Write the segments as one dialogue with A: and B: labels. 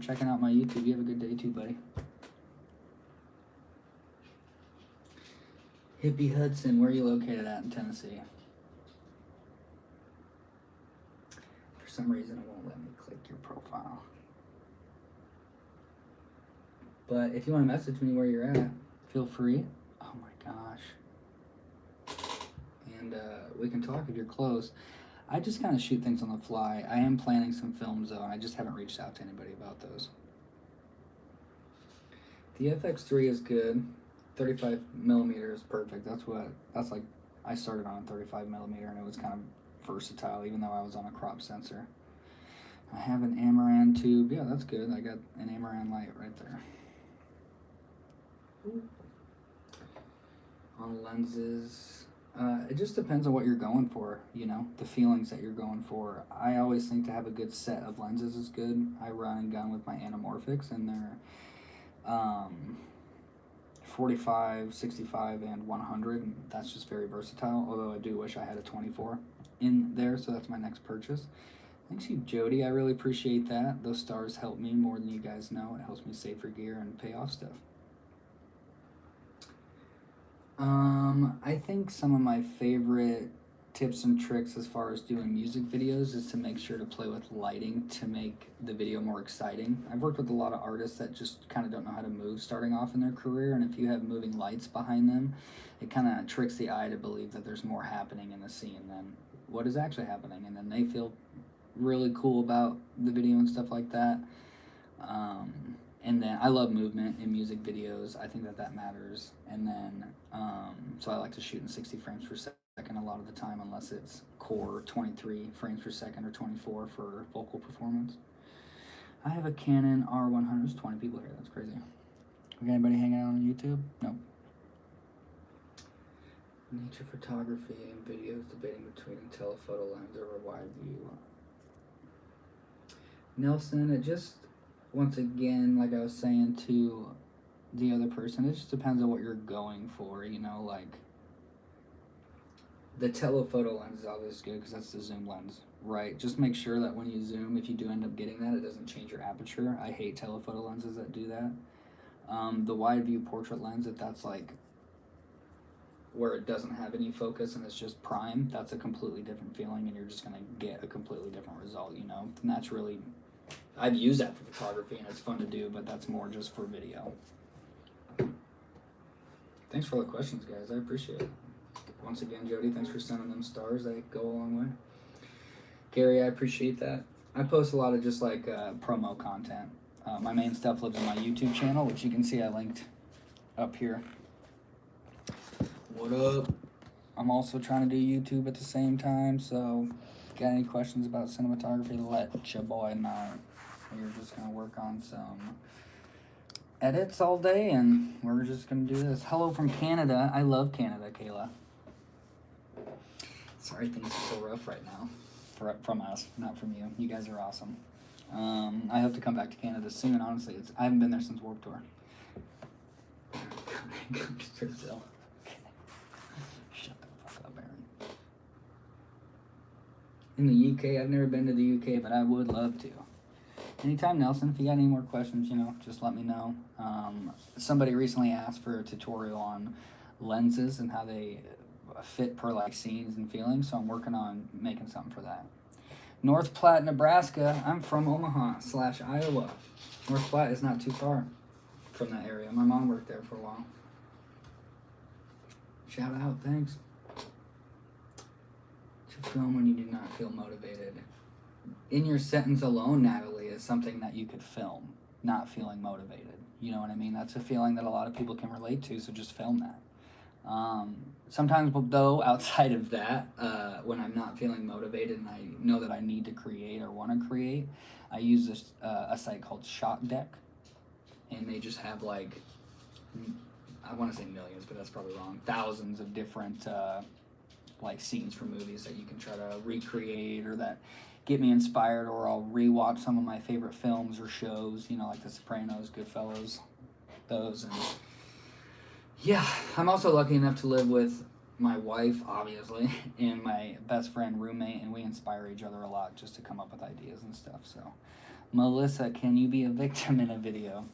A: checking out my YouTube. You have a good day too, buddy. Hippie Hudson, where are you located at in Tennessee? For some reason, it won't let me click your profile. But if you want to message me where you're at, feel free. Oh my gosh. And we can talk if you're close. I just kind of shoot things on the fly. I am planning some films though, and I just haven't reached out to anybody about those. The FX3 is good. 35 millimeter is perfect. That's like, I started on a 35 millimeter and it was kind of versatile even though I was on a crop sensor. I have an Amaran tube. Yeah, that's good. I got an Amaran light right there. On lenses, it just depends on what you're going for, you know, the feelings that you're going for. I always think to have a good set of lenses is good. I run and gun with my anamorphics, and they're 45, 65, and 100, and that's just very versatile, although I do wish I had a 24 in there, so that's my next purchase. Thanks you, Jody. I really appreciate that. Those stars help me more than you guys know. It helps me save for gear and pay off stuff. I think some of my favorite tips and tricks as far as doing music videos is to make sure to play with lighting to make the video more exciting. I've worked with a lot of artists that just kind of don't know how to move starting off in their career, and if you have moving lights behind them, it kind of tricks the eye to believe that there's more happening in the scene than what is actually happening, and then they feel really cool about the video and stuff like that. And then I love movement in music videos. I think that matters. And then, so I like to shoot in 60 frames per second a lot of the time, unless it's core 23 frames per second or 24 for vocal performance. I have a Canon R100. There's 20 people here. That's crazy. We got anybody hanging out on YouTube? No. Nature photography and videos debating between a telephoto lens or a wide view. Nelson, it just, once again, like I was saying to the other person, it just depends on what you're going for, you know, like the telephoto lens is always good because that's the zoom lens, right? Just make sure that when you zoom, if you do end up getting that, it doesn't change your aperture. I hate telephoto lenses that do that. The wide view portrait lens, if that's like where it doesn't have any focus and it's just prime, that's a completely different feeling and you're just gonna get a completely different result, you know? And that's really, I've used that for photography and it's fun to do, but that's more just for video. Thanks for all the questions, guys. I appreciate it. Once again, Jody, thanks for sending them stars. They go a long way. Gary, I appreciate that. I post a lot of just like promo content. My main stuff lives on my YouTube channel, which you can see I linked up here. What up? I'm also trying to do YouTube at the same time, so got any questions about cinematography, let your boy know. We're just going to work on some edits all day, and we're just going to do this. Hello from Canada. I love Canada, Kayla. Sorry things are so rough right now. From us, not from you. You guys are awesome. I hope to come back to Canada soon, honestly. I haven't been there since Warped Tour. Brazil. Shut the fuck up, Aaron. In the UK, I've never been to the UK, but I would love to. Anytime, Nelson, if you got any more questions, you know, just let me know. Somebody recently asked for a tutorial on lenses and how they fit per like scenes and feelings, so I'm working on making something for that. North Platte, Nebraska. I'm from Omaha/Iowa. North Platte is not too far from that area. My mom worked there for a while. Shout out, thanks. To film when you do not feel motivated. In your sentence alone, Natalie, is something that you could film, not feeling motivated. You know what I mean? That's a feeling that a lot of people can relate to, so just film that. Sometimes, though, outside of that, when I'm not feeling motivated and I know that I need to create or want to create, I use this a site called Shot Deck, and they just have like, I want to say millions, but that's probably wrong, thousands of different like scenes from movies that you can try to recreate or that get me inspired, or I'll rewatch some of my favorite films or shows, you know, like The Sopranos, Goodfellas, those. And yeah, I'm also lucky enough to live with my wife, obviously, and my best friend roommate, and we inspire each other a lot just to come up with ideas and stuff. So Melissa, can you be a victim in a video?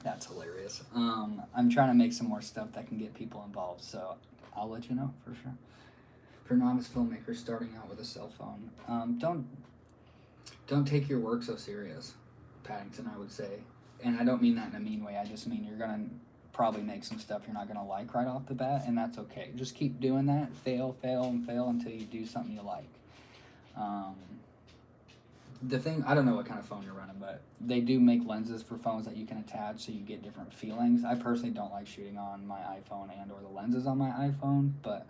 A: That's hilarious. I'm trying to make some more stuff that can get people involved, so I'll let you know for sure. For novice filmmakers starting out with a cell phone, don't take your work so serious, Paddington, I would say. And I don't mean that in a mean way. I just mean you're gonna probably make some stuff you're not gonna like right off the bat, and that's okay. Just keep doing that, fail, and fail until you do something you like. The thing, I don't know what kind of phone you're running, but they do make lenses for phones that you can attach so you get different feelings. I personally don't like shooting on my iPhone and or the lenses on my iPhone, but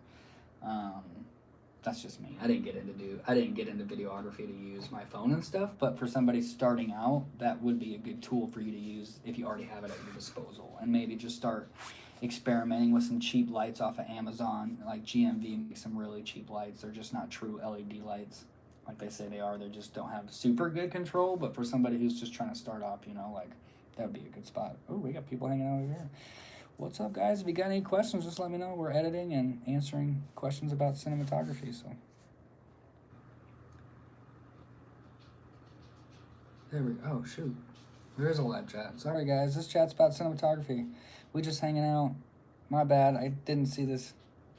A: that's just me. I didn't get into videography to use my phone and stuff, but for somebody starting out, that would be a good tool for you to use if you already have it at your disposal. And maybe just start experimenting with some cheap lights off of Amazon. Like GMV makes some really cheap lights. They're just not true LED lights like they say they are. They just don't have super good control, but for somebody who's just trying to start off, like that would be a good spot. Oh, we got people hanging out over here. What's up, guys? If you got any questions, just let me know. We're editing and answering questions about cinematography, so. There we go. Oh, shoot. There is a live chat. Sorry, guys. This chat's about cinematography. We just hanging out. My bad. I didn't see this.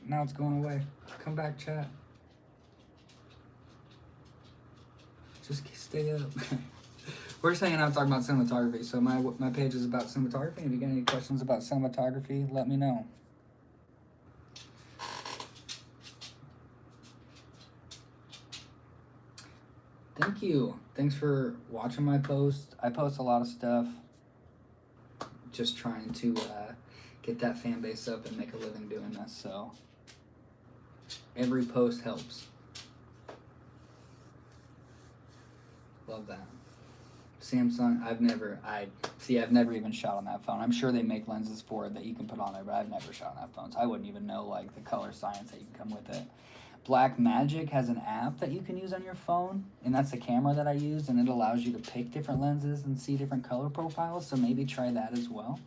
A: Now it's going away. Come back, chat. Just stay up. We're just hanging out talking about cinematography. So my page is about cinematography. If you got any questions about cinematography, let me know. Thank you. Thanks for watching my post. I post a lot of stuff. Just trying to get that fan base up and make a living doing this. So every post helps. Love that. Samsung, I've never even shot on that phone. I'm sure they make lenses for it that you can put on there, but I've never shot on that phone, so I wouldn't even know like the color science that you can come with it. Blackmagic has an app that you can use on your phone, and that's the camera that I use, and it allows you to pick different lenses and see different color profiles, so maybe try that as well.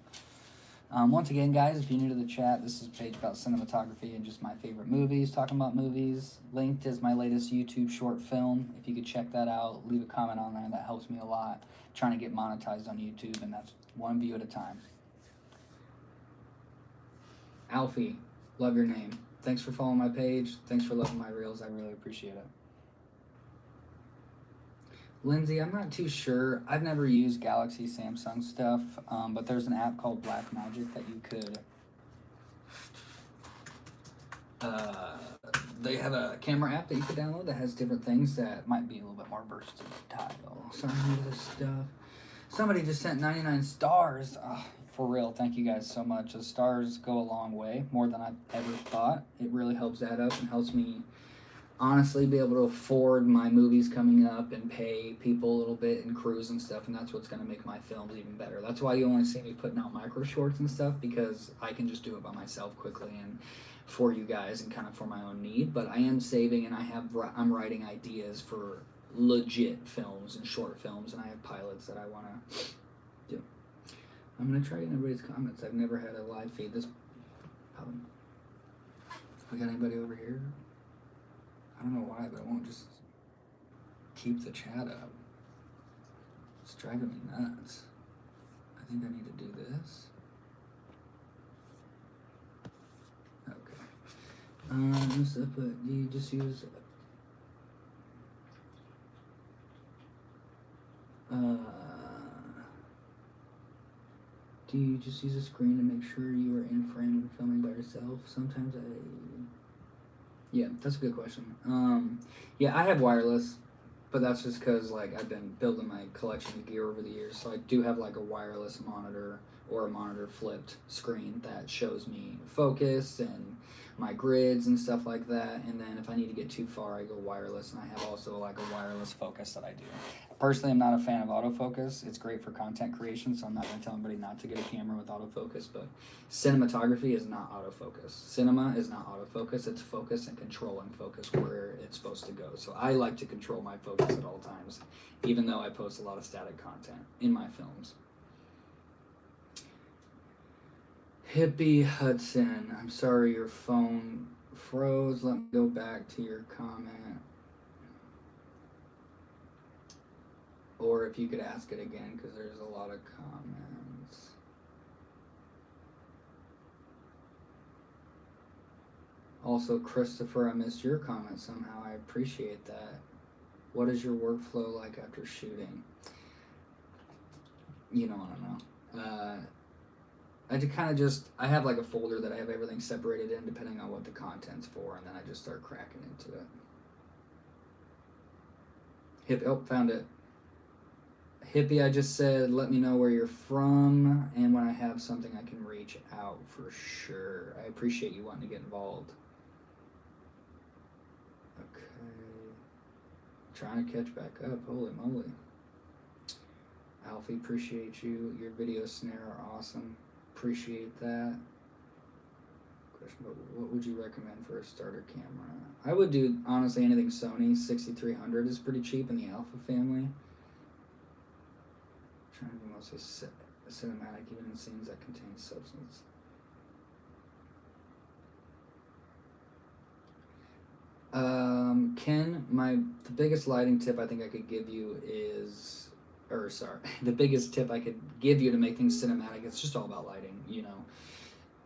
A: Once again, guys, if you're new to the chat, this is a page about cinematography and just my favorite movies, talking about movies. Linked is my latest YouTube short film. If you could check that out, leave a comment on there. That helps me a lot. Trying to get monetized on YouTube, and that's one view at a time. Alfie, love your name. Thanks for following my page. Thanks for loving my reels. I really appreciate it. Lindsay, I'm not too sure. I've never used Galaxy Samsung stuff, but there's an app called Blackmagic that you could. They have a camera app that you could download that has different things that might be a little bit more versatile. Sorry for this stuff. Somebody just sent 99 stars. Oh, for real, thank you guys so much. The stars go a long way, more than I ever thought. It really helps add up and helps me honestly be able to afford my movies coming up and pay people a little bit and crews and stuff, and that's what's going to make my films even better. That's why you only see me putting out micro shorts and stuff, because I can just do it by myself quickly and for you guys and kind of for my own need. But I am saving, and I'm writing ideas for legit films and short films, and I have pilots that I want to do. I'm going to try getting everybody's comments. I've never had a live feed. We got anybody over here? I don't know why, but it won't just keep the chat up. It's driving me nuts. I think I need to do this. Okay. But do you just use do you just use a screen to make sure you are in frame when filming by yourself? Sometimes yeah, that's a good question. Yeah, I have wireless, but that's just because like I've been building my collection of gear over the years, so I do have like a wireless monitor or a monitor flipped screen that shows me focus and my grids and stuff like that. And then if I need to get too far, I go wireless, and I have also like a wireless focus that I do. Personally, I'm not a fan of autofocus. It's great for content creation, so I'm not going to tell anybody not to get a camera with autofocus, but cinematography is not autofocus. Cinema is not autofocus. It's focus and controlling focus where it's supposed to go. So I like to control my focus at all times, even though I post a lot of static content in my films. Hippie Hudson, I'm sorry your phone froze. Let me go back to your comment. or if you could ask it again, because there's a lot of comments. Also, Christopher, I missed your comment somehow. I appreciate that. What is your workflow like after shooting? You don't want to know. I have like a folder that I have everything separated in depending on what the content's for, and then I just start cracking into it. Found it. Hippie, I just said, let me know where you're from, and when I have something I can reach out for sure. I appreciate you wanting to get involved. Okay. Trying to catch back up. Holy moly. Alfie, appreciate you. Your video snare are awesome. Appreciate that. Question, what would you recommend for a starter camera? I would do, honestly, anything Sony. 6300 is pretty cheap in the Alpha family. Trying to be mostly cinematic, even in scenes that contain substance. Ken, the biggest lighting tip I think I could give you is, the biggest tip I could give you to make things cinematic, it's just all about lighting, you know.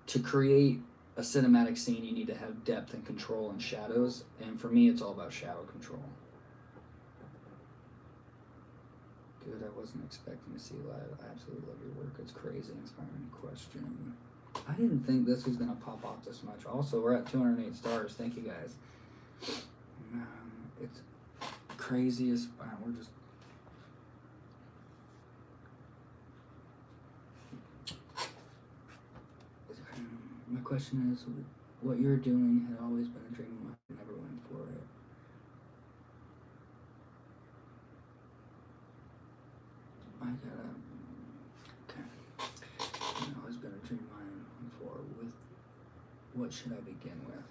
A: To create a cinematic scene, you need to have depth and control and shadows, and for me, it's all about shadow control. Good, I wasn't expecting to see live. I absolutely love your work. It's crazy, inspiring question. I didn't think this was gonna pop off this much. Also, we're at 208 stars. Thank you guys. It's crazy as we're just. My question is, what you're doing had always been a dream of mine. I never went for it. It's always been a dream of mine before. With what should I begin with?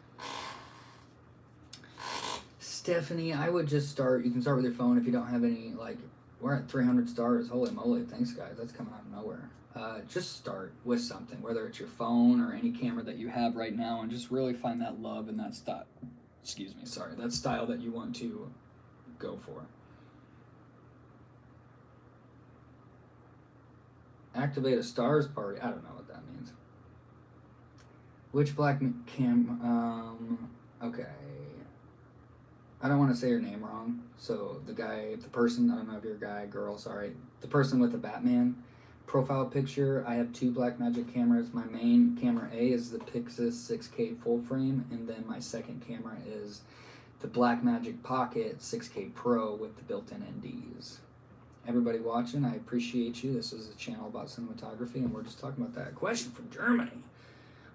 A: Stephanie, I would just start. You can start with your phone if you don't have any. Like, we're at 300 stars. Holy moly! Thanks, guys. That's coming out of nowhere. Just start with something, whether it's your phone or any camera that you have right now, and just really find that love and that style. Excuse me. Sorry, that style that you want to go for. Activate a stars party. I don't know what that means. Which black cam? Okay. I don't want to say your name wrong. So the person, I don't know if you're a guy, girl, sorry. The person with the Batman profile picture, I have 2 Blackmagic cameras. My main camera A is the Pixis 6K full frame, and then my second camera is the Blackmagic Pocket 6K Pro with the built-in NDs. Everybody watching, I appreciate you. This is a channel about cinematography, and we're just talking about that. Question from Germany.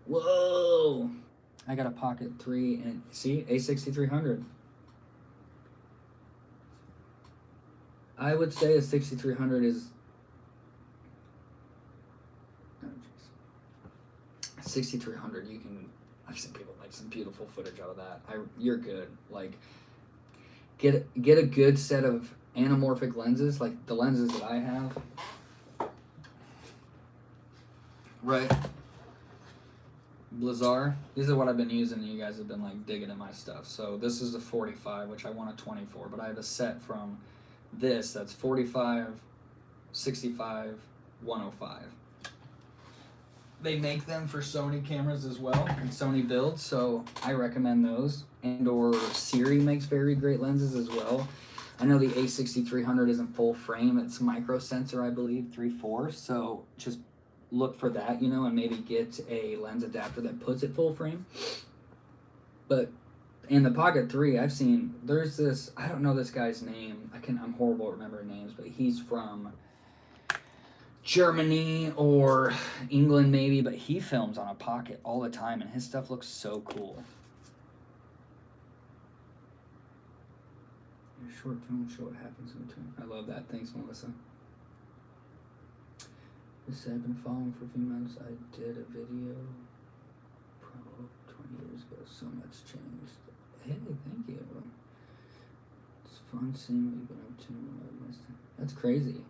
A: Whoa! I got a Pocket 3, and see, A6300. I would say a 6300 is... 6300, you can... I've seen people make some beautiful footage out of that. You're good. Like, get a good set of anamorphic lenses, like the lenses that I have. Right. Blizzar. These are what I've been using, and you guys have been like digging in my stuff. So this is a 45, which I want a 24, but I have a set from this that's 45, 65, 105. They make them for Sony cameras as well, and Sony builds, so I recommend those. And or Siri makes very great lenses as well. I know the A6300 isn't full frame, it's micro sensor, I believe, 3/4, so just look for that, you know, and maybe get a lens adapter that puts it full frame. But in the Pocket 3, I've seen, there's this, I don't know this guy's name, I'm horrible at remembering names, but he's from Germany or England maybe, but he films on a Pocket all the time, and his stuff looks so cool. Your short film show what happens in between. I love that. Thanks, Melissa. This I've been following for a few months. I did a video probably 20 years ago. So much changed. Hey, thank you. It's fun seeing what you've been up to. That's crazy.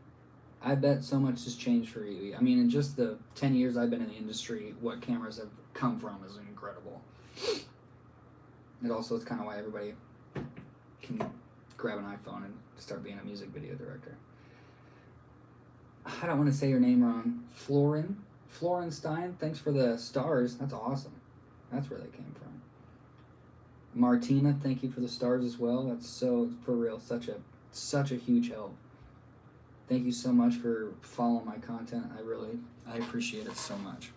A: I bet so much has changed for you. I mean, in just the 10 years I've been in the industry, what cameras have come from is incredible. It also is kind of why everybody can grab an iPhone and start being a music video director. I don't want to say your name wrong. Florenstein, thanks for the stars. That's awesome. That's where they came from. Martina, thank you for the stars as well. That's so, for real, such a huge help. Thank you so much for following my content. I appreciate it so much.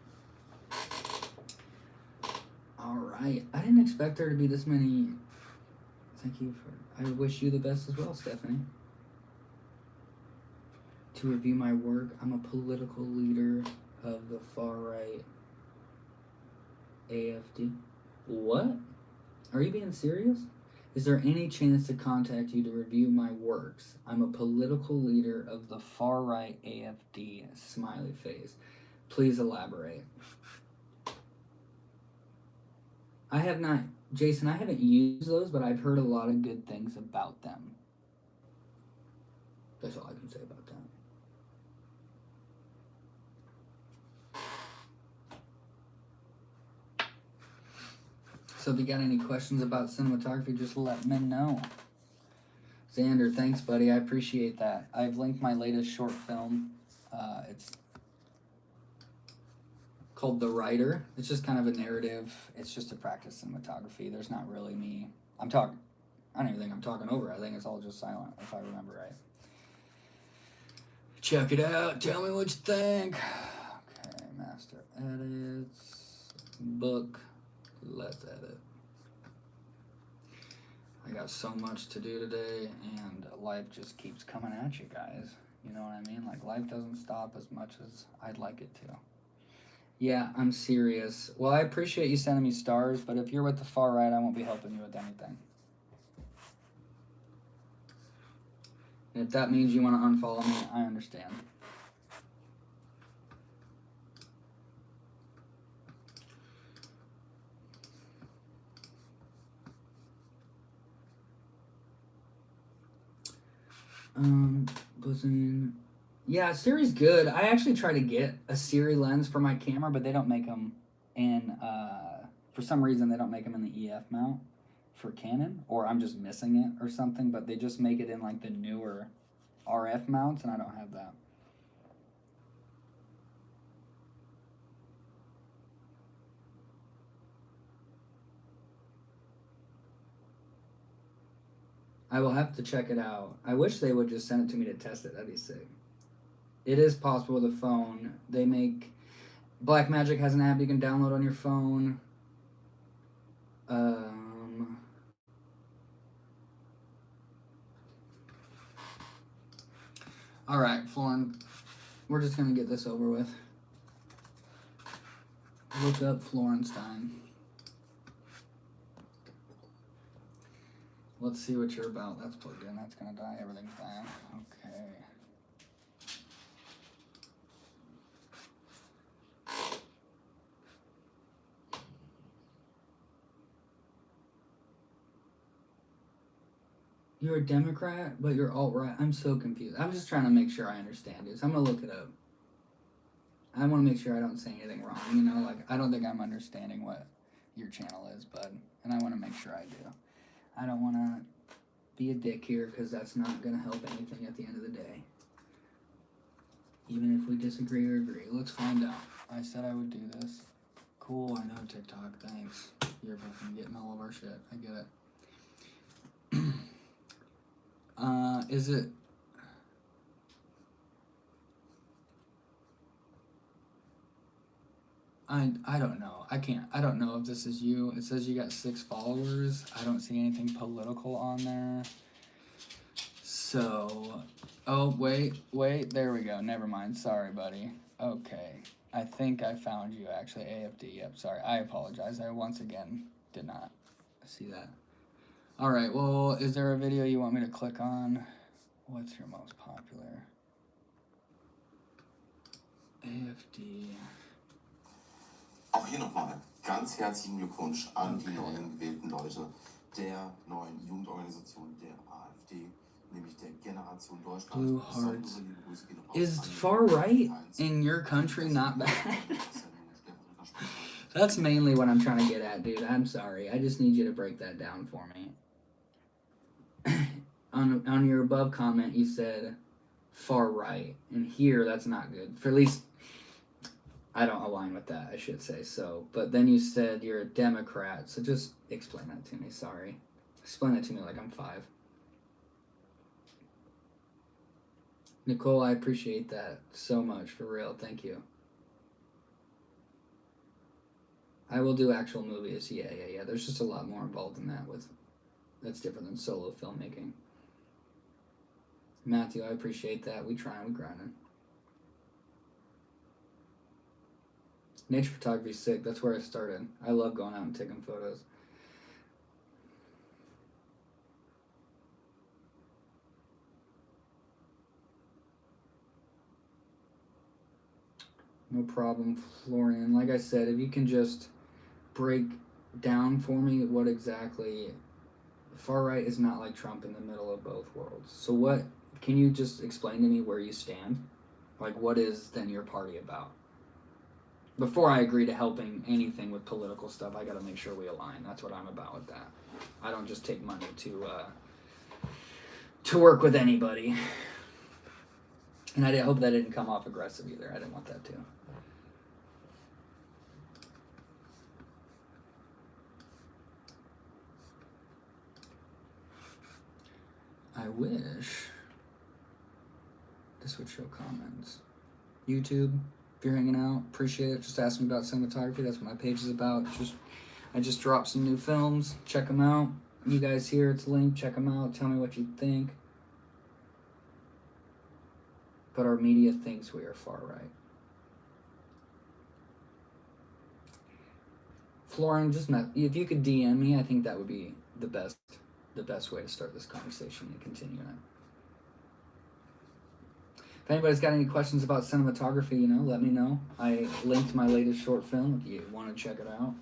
A: All right. I didn't expect there to be this many. Thank you for. I wish you the best as well, Stephanie. To review my work, I'm a political leader of the far right AFD. What? Are you being serious? Is there any chance to contact you to review my works? I'm a political leader of the far right AFD. Smiley face. Please elaborate. I have not, Jason, I haven't used those, but I've heard a lot of good things about them. That's all I can say about that. So if you got any questions about cinematography, just let me know. Xander, thanks, buddy. I appreciate that. I've linked my latest short film. It's called The Writer. It's just kind of a narrative. It's just to practice cinematography. There's not really me. I don't even think I'm talking over. I think it's all just silent, if I remember right. Check it out. Tell me what you think. Okay, master edits. Book. Let's edit. I got so much to do today, and life just keeps coming at you guys. You know what I mean? Like, life doesn't stop as much as I'd like it to. Yeah, I'm serious. Well, I appreciate you sending me stars, but if you're with the far right, I won't be helping you with anything. And if that means you want to unfollow me, I understand. Yeah, Siri's good. I actually try to get a Siri lens for my camera, but they don't make them in, for some reason, they don't make them in the EF mount for Canon, or I'm just missing it or something, but they just make it in like the newer RF mounts, and I don't have that. I will have to check it out. I wish they would just send it to me to test it. That'd be sick. It is possible with a phone. They make... Blackmagic has an app you can download on your phone. Alright, Florin. We're just going to get this over with. Look up Florenstein. Let's see what you're about. That's plugged in. That's going to die. Everything's dying. Okay. You're a Democrat, but you're alt-right. I'm so confused. I'm just trying to make sure I understand this. I'm going to look it up. I want to make sure I don't say anything wrong. You know, like, I don't think I'm understanding what your channel is, bud. And I want to make sure I do. I don't want to be a dick here, because that's not going to help anything at the end of the day. Even if we disagree or agree. Let's find out. I said I would do this. Cool, I know TikTok. Thanks. You're fucking getting all of our shit. I get it. Is it... I don't know. I don't know if this is you. It says you got 6 followers. I don't see anything political on there. So, oh, wait, there we go. Never mind. Sorry, buddy. Okay. I think I found you, actually. AFD, yep, sorry. I apologize. I once again did not see that. All right, well, is there a video you want me to click on? What's your most popular? AFD.
B: Auch hier nochmal ganz herzlichen Glückwunsch an die neuen gewählten Leute der neuen Jugendorganisation der AfD, nämlich der Generation Deutschland.
A: Blue Hearts. Is far right in your country not bad? That's mainly what I'm trying to get at, dude. I'm sorry. I just need you to break that down for me. On your above comment, you said far right, and here that's not good. For at least I don't align with that, I should say. So, but then you said you're a Democrat, so just explain that to me. Sorry, explain it to me like I'm 5. Nicole, I appreciate that so much, for real. Thank you. I will do actual movies. Yeah. There's just a lot more involved in that. That's different than solo filmmaking. Matthew, I appreciate that. We trying, we grinding. Nature photography is sick. That's where I started. I love going out and taking photos. No problem, Florian. Like I said, if you can just break down for me what exactly far right is not like Trump in the middle of both worlds. So what can you just explain to me where you stand? Like what is then your party about? Before I agree to helping anything with political stuff, I got to make sure we align. That's what I'm about with that. I don't just take money to work with anybody. And I hope that didn't come off aggressive either. I didn't want that to. I wish this would show comments. YouTube, if you're hanging out, appreciate it. Just ask me about cinematography. That's what my page is about. I just dropped some new films. Check them out. You guys here, it's linked. Check them out. Tell me what you think. But our media thinks we are far right. Florian, if you could DM me, I think that would be the best way to start this conversation and continue it. If anybody's got any questions about cinematography, let me know. I linked my latest short film if you want to check it out.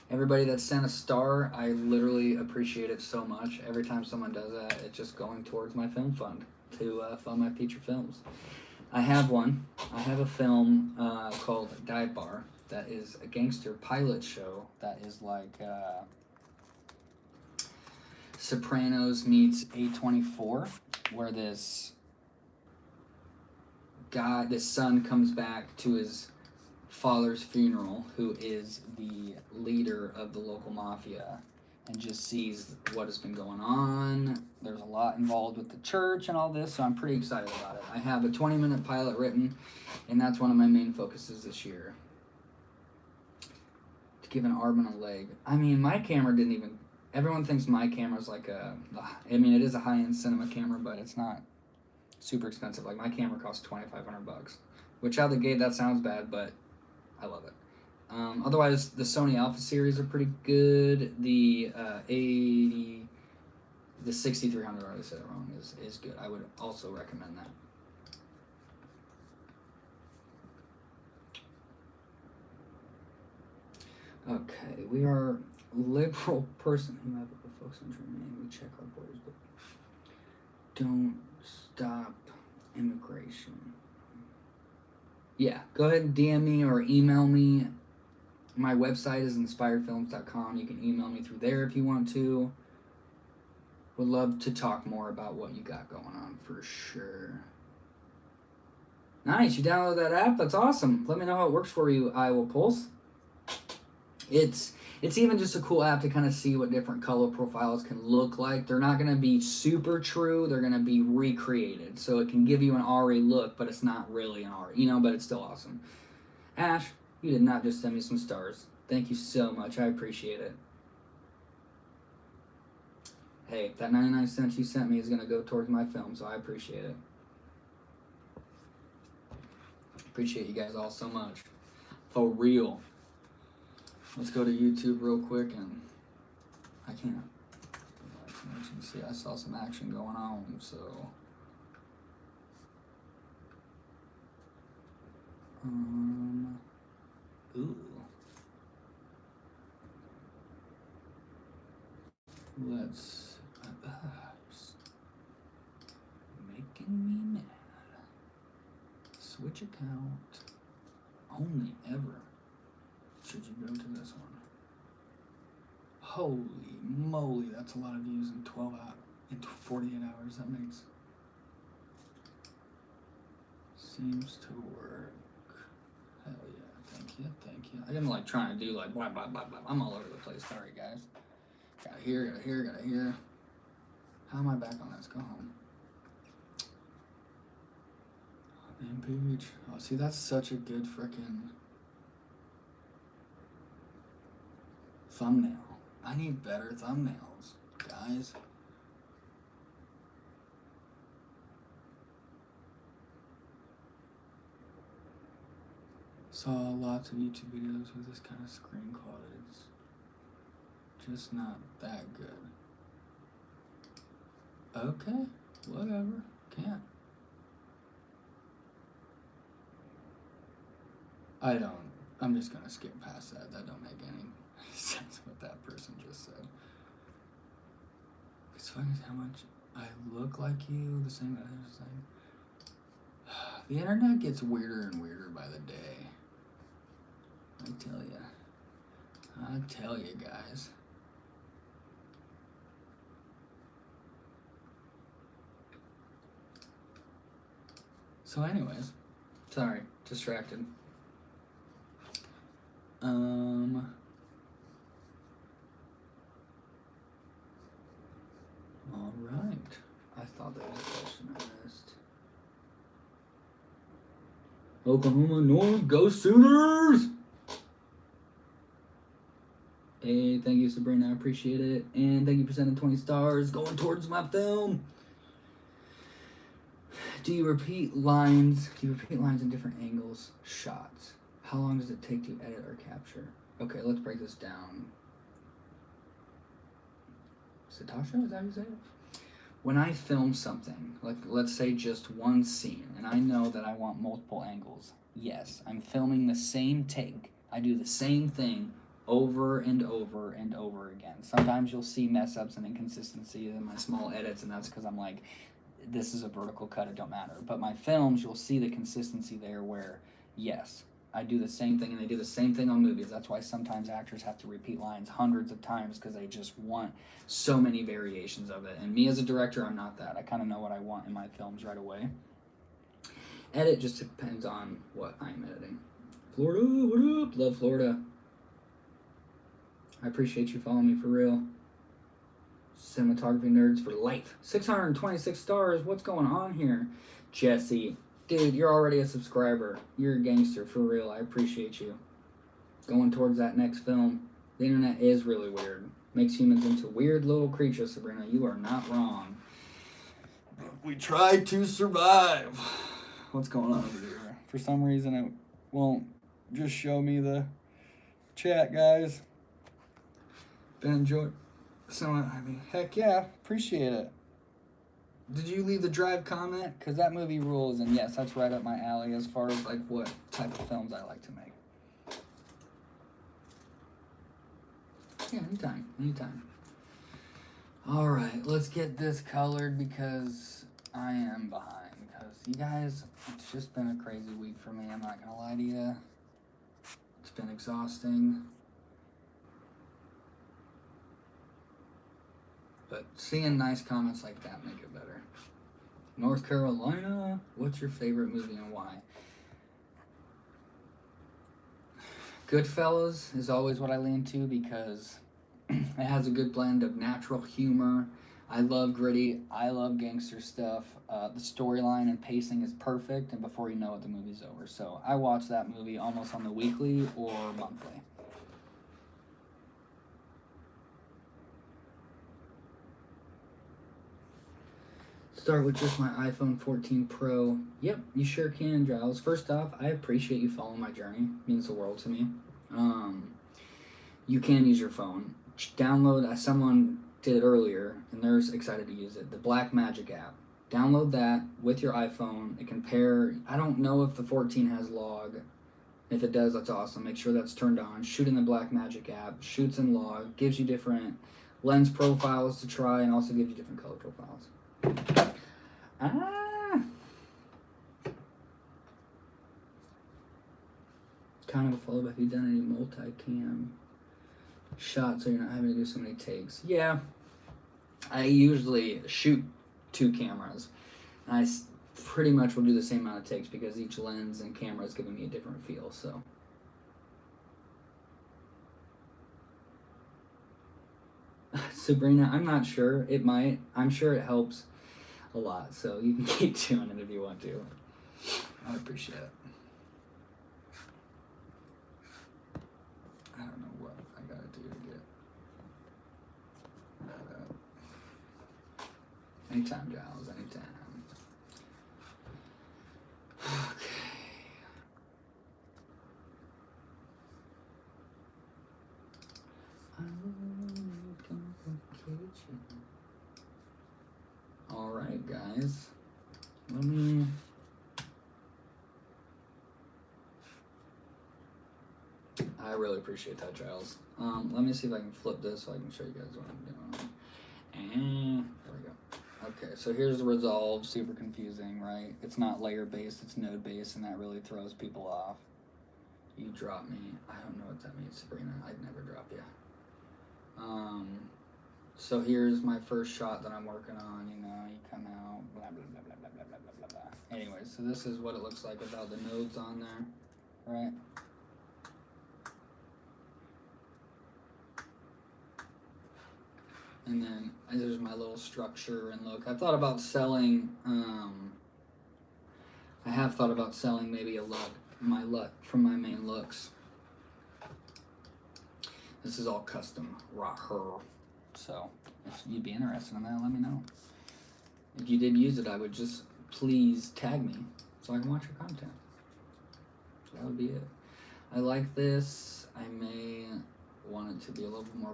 A: Everybody that sent a star, I literally appreciate it so much. Every time someone does that, it's just going towards my film fund to fund my feature films. I have one. I have a film called Dive Bar that is a gangster pilot show that is like Sopranos meets A24, where this son comes back to his father's funeral, who is the leader of the local mafia, and just sees what has been going on. There's a lot involved with the church and all this, so I'm pretty excited about it. I have a 20-minute pilot written, and that's one of my main focuses this year. To give an arm and a leg. I mean, my camera didn't even... Everyone thinks my camera's like it is a high-end cinema camera, but it's not super expensive. Like, my camera costs $2,500, which out of the gate, that sounds bad, but I love it. Otherwise, the Sony Alpha series are pretty good. The 6300, I said it wrong, is good. I would also recommend that. Okay, we are liberal person who have a folks on name. We check our borders, but don't stop immigration. Yeah, go ahead and DM me or email me. My website is inspiredfilms.com. You can email me through there if you want to. Would love to talk more about what you got going on for sure. Nice, you downloaded that app? That's awesome. Let me know how it works for you, Iowa Pulse. It's even just a cool app to kind of see what different color profiles can look like. They're not going to be super true. They're going to be recreated. So it can give you an RE look, but it's not really an RE, but it's still awesome. Ash, you did not just send me some stars. Thank you so much. I appreciate it. Hey, that 99 cents you sent me is going to go towards my film, so I appreciate it. Appreciate you guys all so much. For real. Let's go to YouTube real quick, and I can't. As you can see, I saw some action going on, so. Ooh. Let's. Making me mad. Switch account. Only ever should you go to this one. Holy moly, that's a lot of views in 12 hours, in 48 hours. That makes Seems to work. Hell yeah, thank you, thank you. I'm like trying to do like blah, blah, blah, blah. I'm all over the place, sorry guys. Got here, got here, got here. How am I back on this? Go home. Name page. Oh, see, that's such a good frickin' thumbnail. I need better thumbnails, guys. Saw lots of YouTube videos with this kind of screen quality. It's just not that good. Okay, whatever. Can't. I'm just gonna skip past that. That don't make any sense what that person just said. It's funny how much I look like you, the same as like. The internet gets weirder and weirder by the day. I tell you guys. So anyways, sorry, distracted. All right. I thought there was a question I missed. Oklahoma North, go Sooners! Hey, thank you, Sabrina. I appreciate it. And thank you for sending 20 stars going towards my film. Do you repeat lines in different angles, shots? How long does it take to edit or capture? Okay, let's break this down. Satasha, is that how you say it? When I film something, like let's say just one scene, and I know that I want multiple angles, yes, I'm filming the same take. I do the same thing over and over and over again. Sometimes you'll see mess ups and inconsistencies in my small edits, and that's because I'm like, this is a vertical cut, it don't matter. But my films, you'll see the consistency there where, yes, I do the same thing, and they do the same thing on movies. That's why sometimes actors have to repeat lines hundreds of times because they just want so many variations of it. And me as a director, I'm not that. I kind of know what I want in my films right away. Edit just depends on what I'm editing. Florida, what up? Love Florida. I appreciate you following me for real. Cinematography nerds for life. 626 stars. What's going on here? Jesse. Dude, you're already a subscriber. You're a gangster, for real. I appreciate you. Going towards that next film. The internet is really weird. Makes humans into weird little creatures, Sabrina. You are not wrong. We try to survive. What's going on over here? For some reason, it won't just show me the chat, guys. Been enjoying. So, I mean, heck yeah. Appreciate it. Did you leave the Drive comment? Because that movie rules, and yes, that's right up my alley as far as like what type of films I like to make. Yeah, anytime. All right, let's get this colored because I am behind. Because you guys, it's just been a crazy week for me. I'm not gonna lie to you. It's been exhausting. But seeing nice comments like that make it better. North Carolina, what's your favorite movie and why? Goodfellas is always what I lean to because it has a good blend of natural humor. I love gritty. I love gangster stuff. The storyline and pacing is perfect, and before you know it, the movie's over. So I watch that movie almost on the weekly or monthly. Start with just my iPhone 14 Pro. Yep, you sure can, Giles. First off, I appreciate you following my journey. It means the world to me. You can use your phone. Download, as someone did earlier, and they're excited to use it, the Black Magic app. Download that with your iPhone. It can pair. I don't know if the 14 has log. If it does, that's awesome. Make sure that's turned on. Shoot in the Black Magic app. Shoots in log. Gives you different lens profiles to try, and also gives you different color profiles. Kind of a follow-up. Have you done any multi-cam shots so you're not having to do so many takes? Yeah. I usually shoot 2 cameras. And I pretty much will do the same amount of takes because each lens and camera is giving me a different feel. So Sabrina, I'm not sure. It might. I'm sure it helps a lot. So you can keep doing it if you want to. I appreciate it. I don't know what I gotta do to get that up. Anytime, Giles. Anytime. Okay. All right, guys. Let me. I really appreciate that, Giles. Let me see if I can flip this so I can show you guys what I'm doing. And there we go. Okay, so here's the resolve. Super confusing, right? It's not layer based, it's node based, and that really throws people off. You drop me. I don't know what that means, Sabrina. I'd never drop you. So here's my first shot that I'm working on. You know, you come out, blah blah blah blah blah blah blah blah blah. Anyway, so this is what it looks like without the nodes on there, right? And then there's my little structure and look. I've thought about selling. I have thought about selling maybe a look, my look from my main looks. This is all custom her. So if you'd be interested in that, let me know. If you did use it, I would just please tag me so I can watch your content. So that would be it. I like this. I may want it to be a little bit more